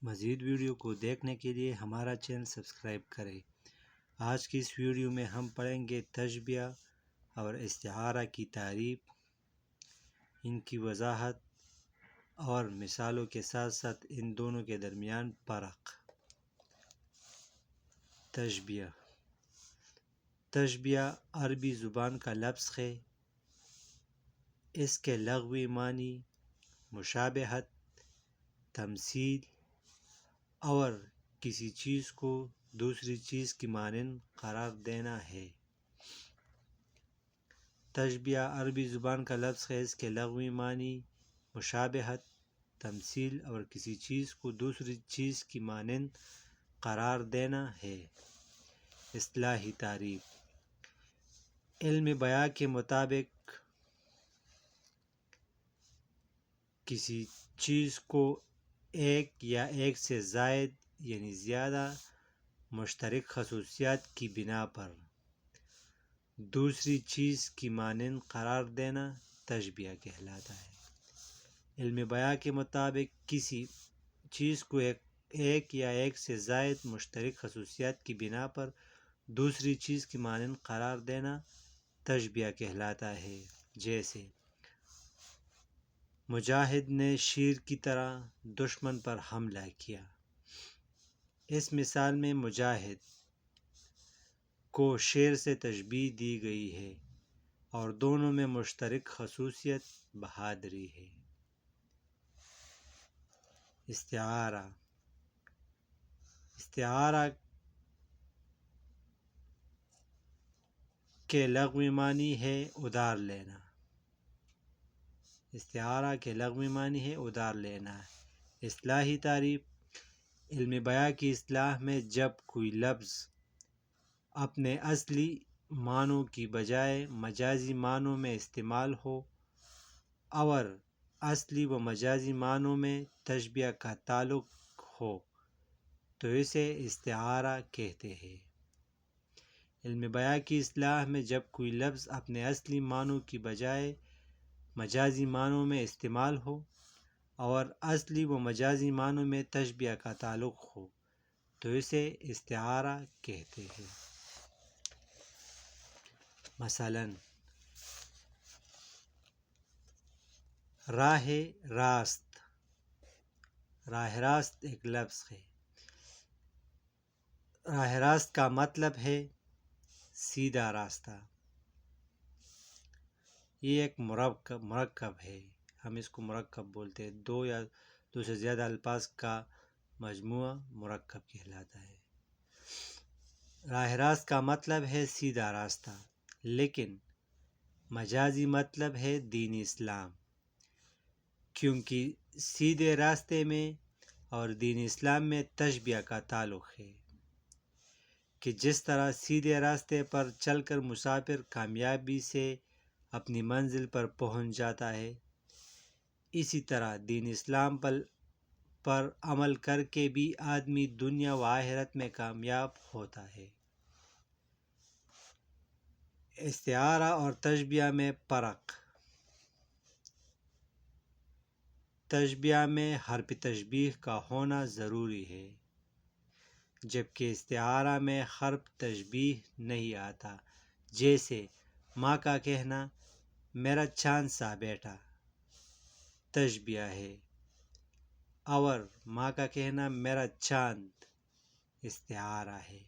مزید ویڈیو کو دیکھنے کے لیے ہمارا چینل سبسکرائب کریں۔ آج کی اس ویڈیو میں ہم پڑھیں گے تشبیہ اور استعارہ کی تعریف، ان کی وضاحت اور مثالوں کے ساتھ ساتھ ان دونوں کے درمیان فرق۔ تشبیہ تشبیہ عربی زبان کا لفظ ہے۔ اس کے لغوی معنی مشابہت، تمثیل اور کسی چیز کو دوسری چیز کی مانند قرار دینا ہے۔ تشبیہ عربی زبان کا لفظ ہے۔ اس کے لغوی معنی مشابہت، تمثیل اور کسی چیز کو دوسری چیز کی مانند قرار دینا ہے۔ اصطلاحی تعریف: علم بیان کے مطابق کسی چیز کو ایک یا ایک سے زائد یعنی زیادہ مشترک خصوصیات کی بنا پر دوسری چیز کی مانند قرار دینا تشبیہ کہلاتا ہے۔ علم بیان کے مطابق کسی چیز کو ایک یا ایک سے زائد مشترک خصوصیات کی بنا پر دوسری چیز کی مانند قرار دینا تشبیہ کہلاتا ہے۔ جیسے مجاہد نے شیر کی طرح دشمن پر حملہ کیا۔ اس مثال میں مجاہد کو شیر سے تشبیہ دی گئی ہے اور دونوں میں مشترک خصوصیت بہادری ہے۔ استعارہ استعارہ کے لغوی معنی ہے ادھار لینا۔ استعارہ کے لغوی معنی ہے ادھار لینا۔ اصطلاحی تعریف: علم بیان کی اصطلاح میں جب کوئی لفظ اپنے اصلی معنوں کی بجائے مجازی معنوں میں استعمال ہو اور اصلی و مجازی معنوں میں تشبیہ کا تعلق ہو تو اسے استعارہ کہتے ہیں۔ علم بیان کی اصطلاح میں جب کوئی لفظ اپنے اصلی معنوں کی بجائے مجازی معنوں میں استعمال ہو اور اصلی و مجازی معنوں میں تشبیہ کا تعلق ہو تو اسے استعارہ کہتے ہیں۔ مثلاً راہ راست۔ راہ راست ایک لفظ ہے۔ راہ راست کا مطلب ہے سیدھا راستہ۔ یہ ایک مرکب ہے، ہم اس کو مرکب بولتے ہیں۔ دو یا دو سے زیادہ الفاظ کا مجموعہ مرکب کہلاتا ہے۔ راہ راست کا مطلب ہے سیدھا راستہ، لیکن مجازی مطلب ہے دین اسلام، کیونکہ سیدھے راستے میں اور دین اسلام میں تشبیہ کا تعلق ہے کہ جس طرح سیدھے راستے پر چل کر مسافر کامیابی سے اپنی منزل پر پہنچ جاتا ہے، اسی طرح دین اسلام پر عمل کر کے بھی آدمی دنیا و آخرت میں کامیاب ہوتا ہے۔ استعارہ اور تشبیہ میں فرق: تشبیہ میں حرف تشبیہ کا ہونا ضروری ہے، جبکہ استعارہ میں حرف تشبیہ نہیں آتا۔ جیسے ماں کا کہنا میرا چاند سا بیٹا تشبیہ ہے اور ماں کا کہنا میرا چاند استعارہ ہے۔